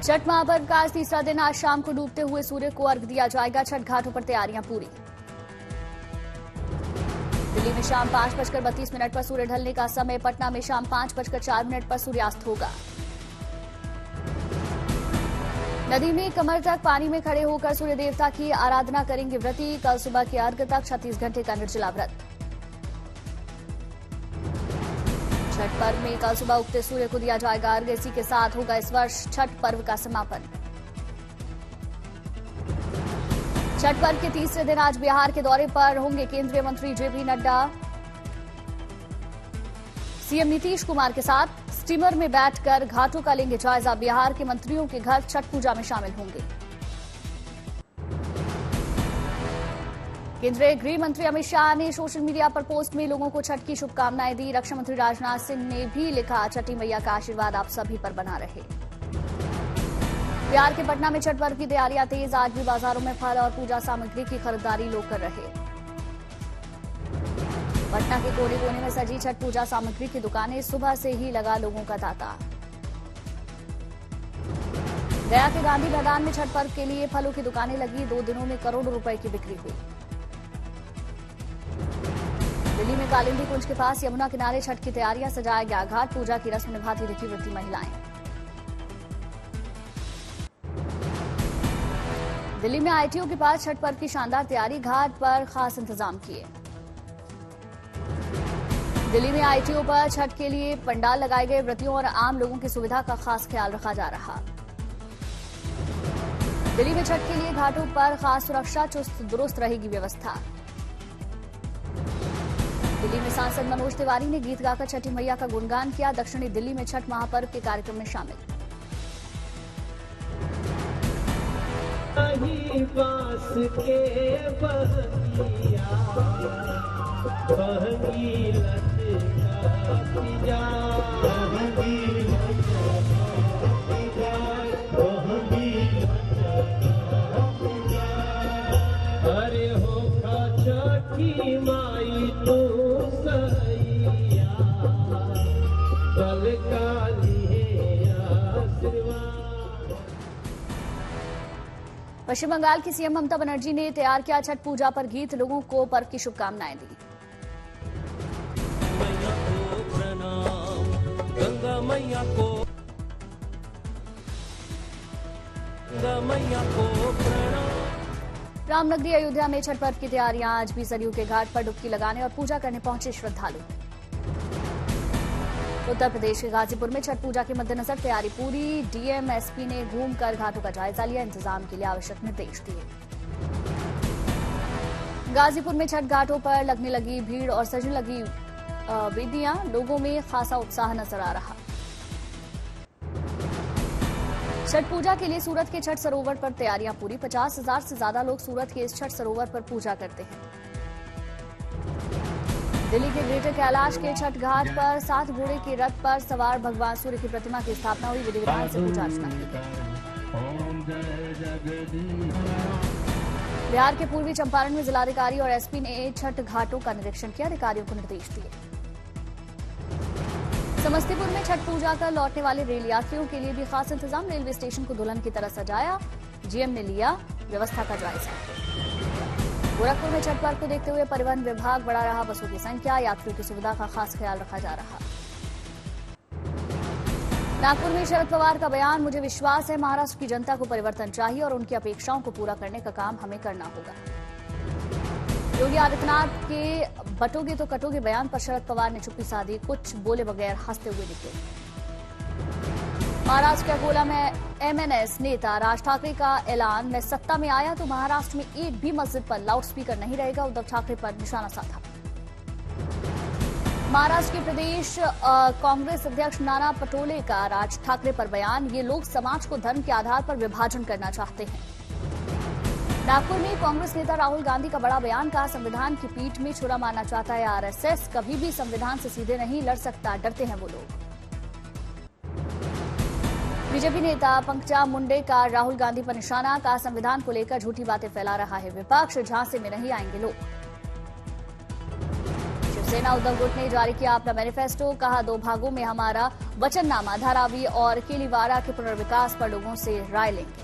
छठ महापर्व का आज तीसरा दिन। आज शाम को डूबते हुए सूर्य को अर्घ्य दिया जाएगा। छठ घाटों पर तैयारियां पूरी। दिल्ली में शाम 5:32 पर सूर्य ढलने का समय। पटना में शाम 5:04 पर सूर्यास्त होगा। नदी में कमर तक पानी में खड़े होकर सूर्य देवता की आराधना करेंगे व्रती। कल सुबह के अर्घ्य तक 36 घंटे का निर्जला व्रत। छठ पर्व में कल सुबह उगते सूर्य को दिया जाएगा अर्घ्य। इसी के साथ होगा इस वर्ष छठ पर्व का समापन। छठ पर्व के तीसरे दिन आज बिहार के दौरे पर होंगे केंद्रीय मंत्री जेपी नड्डा। सीएम नीतीश कुमार के साथ स्टीमर में बैठकर घाटों का लेंगे जायजा। बिहार के मंत्रियों के घर छठ पूजा में शामिल होंगे। केंद्रीय गृह मंत्री अमित शाह ने सोशल मीडिया पर पोस्ट में लोगों को छठ की शुभकामनाएं दी। रक्षा मंत्री राजनाथ सिंह ने भी लिखा, छठी मैया का आशीर्वाद आप सभी पर बना रहे। बिहार के पटना में छठ पर्व की तैयारियां तेज। आज भी बाजारों में फल और पूजा सामग्री की खरीदारी लोग कर रहे। पटना के कोने कोने में सजी छठ पूजा सामग्री की दुकानें। सुबह से ही लगा लोगों का तांता। गया के गांधी मैदान में छठ पर्व के लिए फलों की दुकानें लगी। 2 दिनों में करोड़ों रुपए की बिक्री हुई। दिल्ली में कालिंदी कुंज के पास यमुना किनारे छठ की तैयारियां सजाया गया। घाट पूजा की रस्म निभाती दिखी व्रती महिलाएं। दिल्ली में आईटीओ के पास छठ पर्व की शानदार तैयारी। घाट पर खास इंतजाम किए। दिल्ली में आईटीओ पर छठ के लिए पंडाल लगाए गए। व्रतियों और आम लोगों की सुविधा का खास ख्याल रखा जा रहा। दिल्ली में छठ के लिए घाटों पर खास सुरक्षा, चुस्त दुरुस्त रहेगी व्यवस्था। दिल्ली में सांसद मनोज तिवारी ने गीत गाकर छठी मैया का गुणगान किया। दक्षिणी दिल्ली में छठ महापर्व के कार्यक्रम में शामिल। अरे हो छठी माई तू सैया, कल काली आशीर्वाद। पश्चिम बंगाल की सीएम ममता बनर्जी ने तैयार किया छठ पूजा पर गीत। लोगों को पर्व की शुभकामनाएं दी। गंगा मैया को प्रणाम। रामनगरी अयोध्या में छठ पर्व की तैयारियां। आज भी सरयू के घाट पर डुबकी लगाने और पूजा करने पहुंचे श्रद्धालु। उत्तर प्रदेश के गाजीपुर में छठ पूजा के मद्देनजर तैयारी पूरी। डीएम एसपी ने घूमकर घाटों का जायजा लिया। इंतजाम के लिए आवश्यक निर्देश दिए। गाजीपुर में छठ घाटों पर लगने लगी भीड़ और सजने लगी वेदियां। लोगों में खासा उत्साह नजर आ रहा। छठ पूजा के लिए सूरत के छठ सरोवर पर तैयारियां पूरी। 50,000 से ज्यादा लोग सूरत के इस छठ सरोवर पर पूजा करते हैं। दिल्ली के ग्रेटर कैलाश के छठ घाट पर 7 घोड़े के रथ पर सवार भगवान सूर्य की प्रतिमा की स्थापना हुई। विधि विधान से पूजा अर्चना की गई। बिहार के पूर्वी चंपारण में जिलाधिकारी और एसपी ने छठ घाटों का निरीक्षण किया। अधिकारियों को निर्देश दिए। समस्तीपुर में छठ पूजा कर लौटने वाले रेल यात्रियों के लिए भी खास इंतजाम। रेलवे स्टेशन को दुल्हन की तरह सजाया। जीएम ने लिया व्यवस्था का जायजा। गोरखपुर में छठ पर्व को देखते हुए परिवहन विभाग बढ़ा रहा बसों की संख्या। यात्रियों की सुविधा का खास ख्याल रखा जा रहा। नागपुर में शरद पवार का बयान, मुझे विश्वास है महाराष्ट्र की जनता को परिवर्तन चाहिए और उनकी अपेक्षाओं को पूरा करने का काम हमें करना होगा। योगी आदित्यनाथ के बटोगे तो कटोगे बयान पर शरद पवार ने चुप्पी साधी। कुछ बोले बगैर हंसते हुए निकले। महाराष्ट्र के अकोला में एमएनएस नेता राज ठाकरे का ऐलान, मैं सत्ता में आया तो महाराष्ट्र में एक भी मस्जिद पर लाउडस्पीकर नहीं रहेगा। उद्धव ठाकरे पर निशाना साधा। महाराष्ट्र के प्रदेश कांग्रेस अध्यक्ष नाना पटोले का राज ठाकरे पर बयान, ये लोग समाज को धर्म के आधार पर विभाजन करना चाहते हैं। नागपुर में कांग्रेस नेता राहुल गांधी का बड़ा बयान, कहा संविधान की पीठ में छुरा मारना चाहता है आरएसएस। कभी भी संविधान से सीधे नहीं लड़ सकता, डरते हैं वो लोग। बीजेपी नेता पंकजा मुंडे का राहुल गांधी पर निशाना, कहा संविधान को लेकर झूठी बातें फैला रहा है विपक्ष। झांसे में नहीं आएंगे लोग। शिवसेना उद्धव गुट ने जारी किया अपना मैनिफेस्टो, कहा 2 भागों में हमारा वचननामा, धारावी और केलीवाड़ा के पुनर्विकास पर लोगों से राय लेंगे।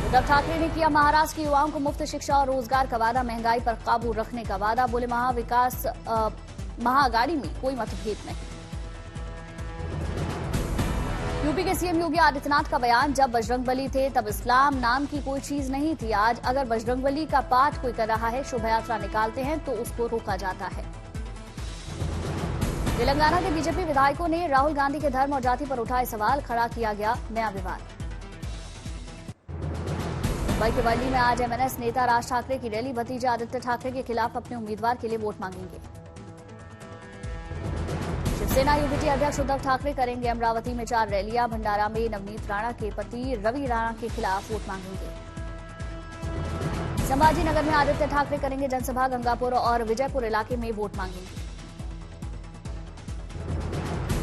उद्धव ठाकरे ने किया महाराष्ट्र के युवाओं को मुफ्त शिक्षा और रोजगार का वादा, महंगाई पर काबू रखने का वादा, बोले महाअघाड़ी में कोई मतभेद नहीं। यूपी के सीएम योगी आदित्यनाथ का बयान, जब बजरंगबली थे तब इस्लाम नाम की कोई चीज नहीं थी, आज अगर बजरंगबली का पाठ कोई कर रहा है, शोभा यात्रा निकालते हैं तो उसको रोका जाता है। तेलंगाना के बीजेपी विधायकों ने राहुल गांधी के धर्म और जाति पर उठाए सवाल, खड़ा किया गया नया विवाद। मुंबई के वर्ली में आज एमएनएस नेता राज ठाकरे की रैली, भतीजे आदित्य ठाकरे के खिलाफ अपने उम्मीदवार के लिए वोट मांगेंगे। शिवसेना यूबीटी अध्यक्ष उद्धव ठाकरे करेंगे अमरावती में 4 रैलियां, भंडारा में नवनीत राणा के पति रवि राणा के खिलाफ वोट मांगेंगे। संभाजी नगर में आदित्य ठाकरे करेंगे जनसभा, गंगापुर और विजयपुर इलाके में वोट मांगेंगे।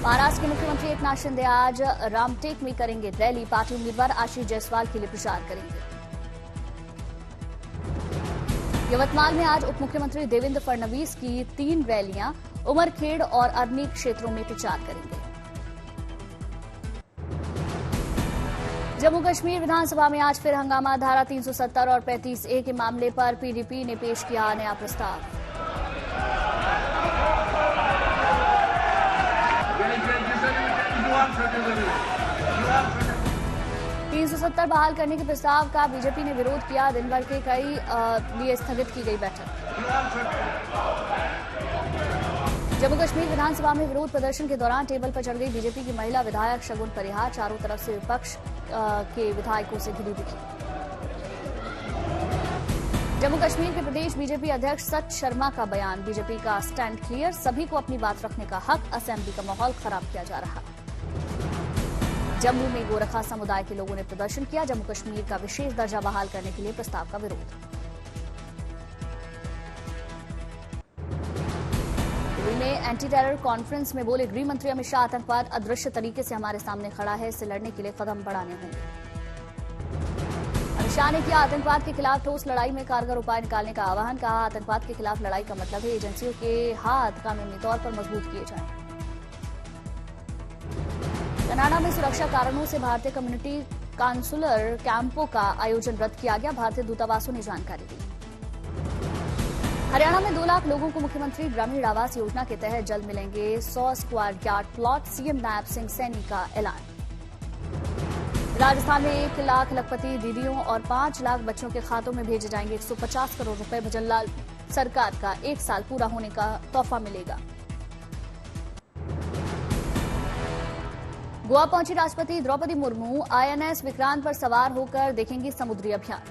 महाराष्ट्र के मुख्यमंत्री एकनाथ शिंदे आज रामटेक में करेंगे रैली, पार्टी उम्मीदवार आशीष जायसवाल के लिए प्रचार करेंगे। यवतमाल में आज उप मुख्यमंत्री देवेंद्र फडणवीस की 3 रैलियां, उमरखेड़ और अरनी क्षेत्रों में प्रचार करेंगे। जम्मू कश्मीर विधानसभा में आज फिर हंगामा, धारा 370 और 35A के मामले पर पीडीपी ने पेश किया नया प्रस्ताव। 370 बहाल करने के प्रस्ताव का बीजेपी ने विरोध किया, दिन भर के कई लिए स्थगित की गई बैठक। जम्मू कश्मीर विधानसभा में विरोध प्रदर्शन के दौरान टेबल पर चढ़ गई बीजेपी की महिला विधायक शगुन परिहार, चारों तरफ से विपक्ष के विधायकों से घिरी दिखी। जम्मू कश्मीर के प्रदेश बीजेपी अध्यक्ष सच शर्मा का बयान, बीजेपी का स्टैंड क्लियर, सभी को अपनी बात रखने का हक, असेंबली का माहौल खराब किया जा रहा। जम्मू में गोरखा समुदाय के लोगों ने प्रदर्शन किया, जम्मू कश्मीर का विशेष दर्जा बहाल करने के लिए प्रस्ताव का विरोध। दिल्ली में एंटी टेरर कॉन्फ्रेंस में बोले गृह मंत्री अमित शाह, आतंकवाद अदृश्य तरीके से हमारे सामने खड़ा है, इससे लड़ने के लिए कदम बढ़ाने होंगे। अमित शाह ने किया आतंकवाद के खिलाफ ठोस लड़ाई में कारगर उपाय निकालने का आह्वान, कहा आतंकवाद के खिलाफ लड़ाई का मतलब है एजेंसियों के हाथ कानूनी तौर पर मजबूत किए जाएं। कनाडा में सुरक्षा कारणों से भारतीय कम्युनिटी काउंसलर कैंपों का आयोजन रद्द किया गया, भारतीय दूतावासों ने जानकारी दी। हरियाणा में 2 लाख लोगों को मुख्यमंत्री ग्रामीण आवास योजना के तहत जल्द मिलेंगे 100 square yard plot, CM Nayab Singh Saini का ऐलान। राजस्थान में 1 लाख लखपति दीदियों और 5 लाख बच्चों के खातों में भेजे जाएंगे 150 करोड़ रुपए, भजनलाल सरकार का 1 साल पूरा होने का तोहफा मिलेगा। गोवा पहुंची राष्ट्रपति द्रौपदी मुर्मू, आईएनएस विक्रांत पर सवार होकर देखेंगी समुद्री अभियान।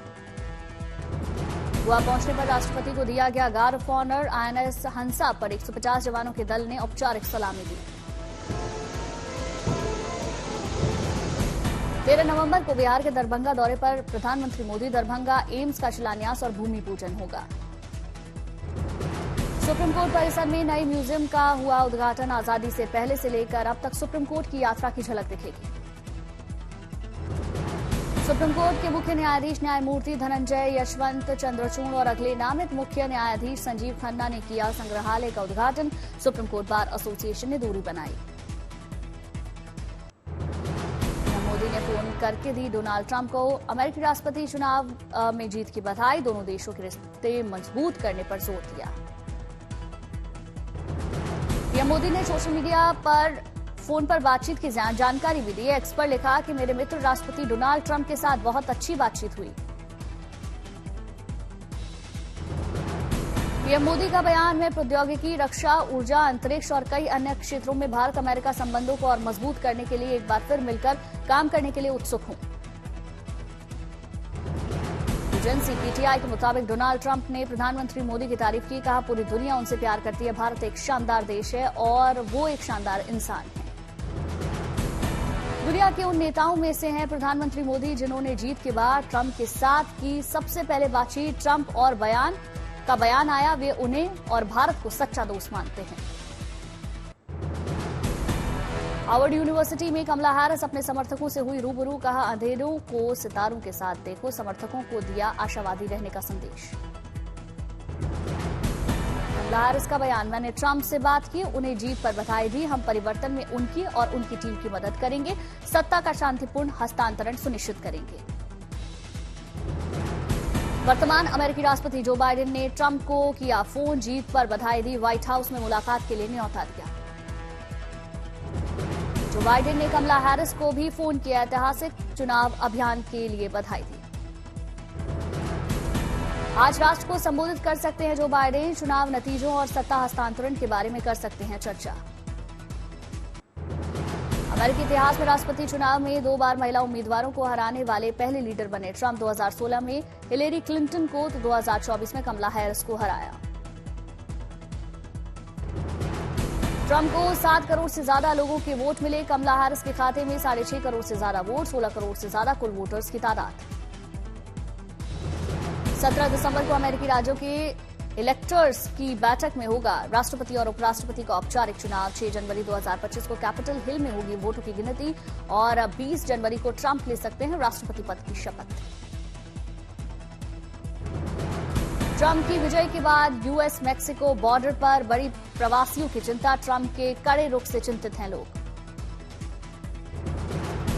गोवा पहुंचने पर राष्ट्रपति को दिया गया गार्ड ऑफ ऑनर, आईएनएस हंसा पर 150 जवानों के दल ने औपचारिक सलामी दी। 13 नवंबर को बिहार के दरभंगा दौरे पर प्रधानमंत्री मोदी, दरभंगा एम्स का शिलान्यास और भूमि पूजन होगा। सुप्रीम कोर्ट परिसर में नए म्यूजियम का हुआ उद्घाटन, आजादी से पहले से लेकर अब तक सुप्रीम कोर्ट की यात्रा की झलक दिखेगी। सुप्रीम कोर्ट के मुख्य न्यायाधीश न्यायमूर्ति धनंजय यशवंत चंद्रचूड़ और अगले नामित मुख्य न्यायाधीश संजीव खन्ना ने किया संग्रहालय का उद्घाटन, सुप्रीम कोर्ट बार एसोसिएशन ने दूरी बनाई। मोदी ने फोन करके दी डोनाल्ड ट्रंप को अमेरिकी राष्ट्रपति चुनाव में जीत की बधाई, दोनों देशों के रिश्ते मजबूत करने पर जोर दिया। पीएम मोदी ने सोशल मीडिया पर फोन पर बातचीत की जानकारी भी दी। एक्स पर लिखा कि मेरे मित्र राष्ट्रपति डोनाल्ड ट्रंप के साथ बहुत अच्छी बातचीत हुई। पीएम मोदी का बयान में प्रौद्योगिकी, रक्षा, ऊर्जा, अंतरिक्ष और कई अन्य क्षेत्रों में भारत अमेरिका संबंधों को और मजबूत करने के लिए एक बार फिर मिलकर काम करने के लिए उत्सुक हूं। एजेंसी पीटीआई के मुताबिक डोनाल्ड ट्रंप ने प्रधानमंत्री मोदी की तारीफ की, कहा पूरी दुनिया उनसे प्यार करती है, भारत एक शानदार देश है और वो एक शानदार इंसान है। दुनिया के उन नेताओं में से हैं प्रधानमंत्री मोदी जिन्होंने जीत के बाद ट्रंप के साथ की सबसे पहले बातचीत। ट्रंप और बयान आया, वे उन्हें और भारत को सच्चा दोस्त मानते हैं। हार्वर्ड यूनिवर्सिटी में कमला हैरिस अपने समर्थकों से हुई रूबरू, कहा अंधेरों को सितारों के साथ देखो, समर्थकों को दिया आशावादी रहने का संदेश। कमला हैरिस का बयान, मैंने ट्रंप से बात की, उन्हें जीत पर बधाई दी, हम परिवर्तन में उनकी और उनकी टीम की मदद करेंगे, सत्ता का शांतिपूर्ण हस्तांतरण सुनिश्चित करेंगे। वर्तमान अमेरिकी राष्ट्रपति जो बाइडेन ने ट्रंप को किया फोन, जीत पर बधाई दी, व्हाइट हाउस में मुलाकात के लिए न्योता दिया। जो बाइडेन ने कमला हैरिस को भी फोन किया, ऐतिहासिक चुनाव अभियान के लिए बधाई दी। आज राष्ट्र को संबोधित कर सकते हैं जो बाइडेन, चुनाव नतीजों और सत्ता हस्तांतरण के बारे में कर सकते हैं चर्चा। अमेरिकी इतिहास में राष्ट्रपति चुनाव में 2 बार महिला उम्मीदवारों को हराने वाले पहले लीडर बने ट्रंप। 2016 में हिलेरी क्लिंटन को तो 2024 में कमला हैरिस को हराया। ट्रंप को 7 करोड़ से ज्यादा लोगों के वोट मिले, कमला हैरिस के खाते में 6.5 करोड़ से ज्यादा वोट, 16 करोड़ से ज्यादा कुल वोटर्स की तादाद। 17 दिसंबर को अमेरिकी राज्यों के इलेक्टर्स की बैठक में होगा राष्ट्रपति और उपराष्ट्रपति का औपचारिक चुनाव। 6 जनवरी 2025 को कैपिटल हिल में होगी वोटों की गिनती और 20 जनवरी को ट्रंप ले सकते हैं राष्ट्रपति पद की शपथ। ट्रंप की विजय के बाद यूएस मैक्सिको बॉर्डर पर बड़ी प्रवासियों की चिंता, ट्रंप के कड़े रुख से चिंतित हैं लोग।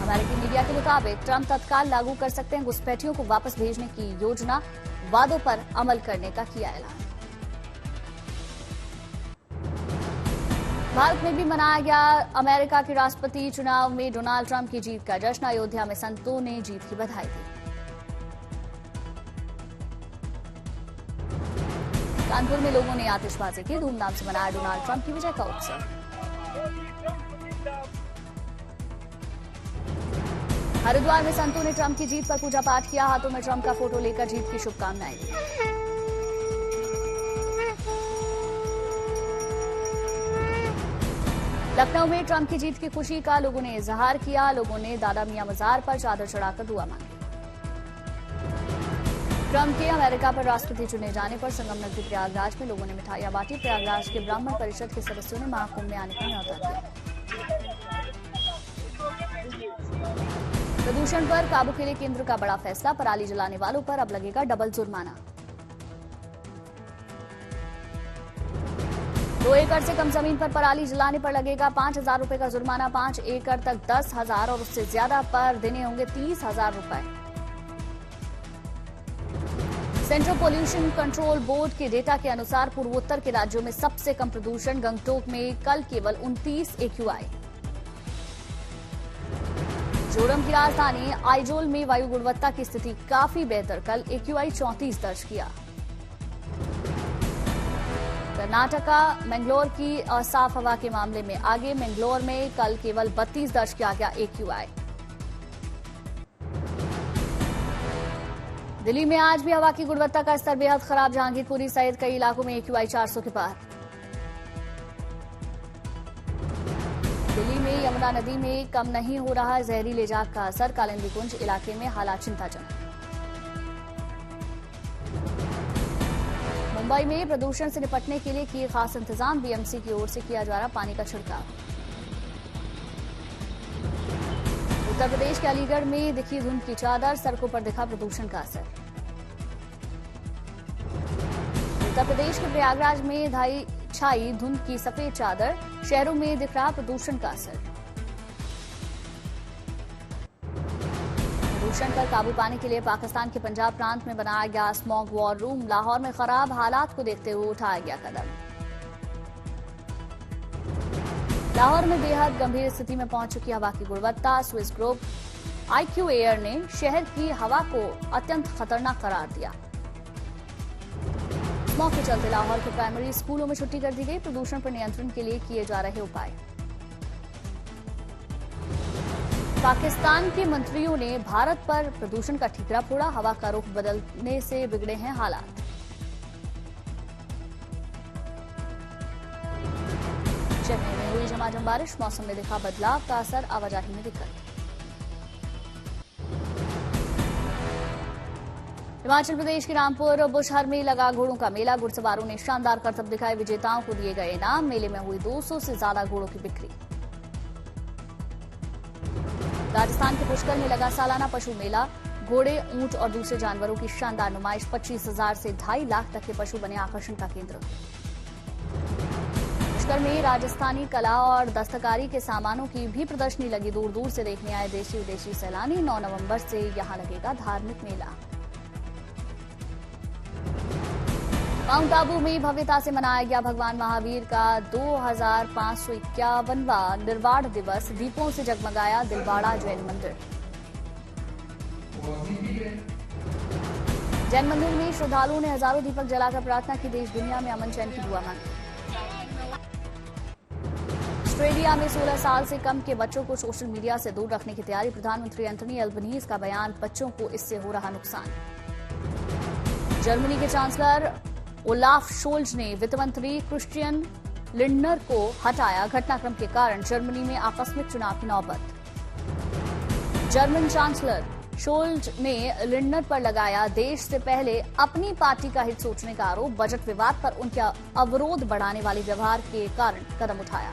अमेरिकी मीडिया के मुताबिक ट्रंप तत्काल लागू कर सकते हैं घुसपैठियों को वापस भेजने की योजना, वादों पर अमल करने का किया ऐलान। भारत में भी मनाया गया अमेरिका के राष्ट्रपति चुनाव में डोनाल्ड ट्रंप की जीत का जश्न। अयोध्या में संतों ने जीत की बधाई दी। कानपुर में लोगों ने आतिशबाजी की, धूमधाम से मनाया डोनाल्ड ट्रंप की विजय का उत्सव। हरिद्वार में संतों ने ट्रंप की जीत पर पूजा पाठ किया, हाथों में ट्रंप का फोटो लेकर जीत की शुभकामनाएं दी। लखनऊ में ट्रंप की जीत की खुशी का लोगों ने इजहार किया, लोगों ने दादा मियां मजार पर चादर चढ़ाकर दुआ मांगी। ट्रंप के अमेरिका पर राष्ट्रपति चुने जाने पर संगमनगर के प्रयागराज में लोगों ने मिठाइयां बांटी। प्रयागराज के ब्राह्मण परिषद के सदस्यों ने महाकुंभ में आने का न्योता दिया। प्रदूषण पर काबू के लिए केंद्र का बड़ा फैसला, पराली जलाने वालों पर अब लगेगा डबल जुर्माना। 2 एकड़ से कम जमीन पर पराली जलाने पर लगेगा 5,000 रुपए का जुर्माना, 5 एकड़ तक 10,000 और उससे ज्यादा पर देने होंगे 30,000 रुपए। सेंट्रल पोल्यूशन कंट्रोल बोर्ड के डेटा के अनुसार पूर्वोत्तर के राज्यों में सबसे कम प्रदूषण, गंगटोक में कल केवल 29 AQI। जोरम की राजधानी आइजोल में वायु गुणवत्ता की स्थिति काफी बेहतर, कल AQI 34 दर्ज किया। कर्नाटका मैंगलोर की असाफ हवा के मामले में आगे, मैंगलोर में कल केवल 32 दर्ज किया गया AQI। दिल्ली में आज भी हवा की गुणवत्ता का स्तर बेहद खराब, जहांगीरपुरी सहित कई इलाकों में AQI 400 के पार। दिल्ली में यमुना नदी में कम नहीं हो रहा जहरीले जाग का असर, कालिंदी कुंज इलाके में हालात चिंताजनक। मुंबई में प्रदूषण से निपटने के लिए किए खास इंतजाम, बीएमसी की ओर से किया जा रहा पानी का छिड़काव। उत्तर प्रदेश के अलीगढ़ में दिखी धुंध की चादर, सड़कों पर दिखा प्रदूषण का असर। उत्तर प्रदेश के प्रयागराज में छाई धुंध की सफेद चादर, शहरों में दिख रहा प्रदूषण का असर। प्रदूषण पर काबू पाने के लिए पाकिस्तान के पंजाब प्रांत में बनाया गया स्मॉग वॉर रूम, लाहौर में खराब हालात को देखते हुए उठाया गया कदम। लाहौर में बेहद गंभीर स्थिति में पहुंच चुकी हवा की गुणवत्ता, स्विस ग्रुप IQ एयर ने शहर की हवा को अत्यंत खतरनाक करार दिया। स्मॉग के चलते लाहौर के प्राइमरी स्कूलों में छुट्टी कर दी गई, प्रदूषण पर नियंत्रण के लिए किए जा रहे उपाय। पाकिस्तान के मंत्रियों ने भारत पर प्रदूषण का ठीकरा फोड़ा, हवा का रुख बदलने से बिगड़े हैं हालात। चेन्नई में हुई झमाझम बारिश, मौसम में दिखा बदलाव का असर, आवाजाही में दिक्कत। हिमाचल प्रदेश के रामपुर बुशहर में लगा घोड़ों का मेला, घुड़सवारों ने शानदार करतब दिखाए, विजेताओं को दिए गए इनाम, मेले में हुई 200 से ज्यादा घोड़ों की बिक्री। राजस्थान के पुष्कर में लगा सालाना पशु मेला, घोड़े, ऊंट और दूसरे जानवरों की शानदार नुमाइश, 25,000 से 2.5 लाख तक के पशु बने आकर्षण का केंद्र। पुष्कर में राजस्थानी कला और दस्तकारी के सामानों की भी प्रदर्शनी लगी। दूर दूर से देखने आए देशी विदेशी सैलानी। 9 नवंबर से यहां लगेगा धार्मिक मेला। माउंट आबू में भव्यता से मनाया गया भगवान महावीर का 2551वां निर्वाण दिवस। दीपों से जगमगाया दिलवाड़ा जैन मंदिर। जैन मंदिर में श्रद्धालुओं ने हजारों दीपक जलाकर प्रार्थना की। देश दुनिया में अमन चैन की दुआ मांगी। ऑस्ट्रेलिया में 16 साल से कम के बच्चों को सोशल मीडिया से दूर रखने की तैयारी। प्रधानमंत्री एंथनी अल्बनीज का बयान, बच्चों को इससे हो रहा नुकसान। जर्मनी के चांसलर ओलाफ शोल्ज ने वित्त मंत्री क्रिस्टियन लिंडनर को हटाया। घटनाक्रम के कारण जर्मनी में आकस्मिक चुनाव की नौबत। जर्मन चांसलर शोल्ज ने लिंडनर पर लगाया देश से पहले अपनी पार्टी का हित सोचने का आरोप। बजट विवाद पर उनके अवरोध बढ़ाने वाले व्यवहार के कारण कदम उठाया।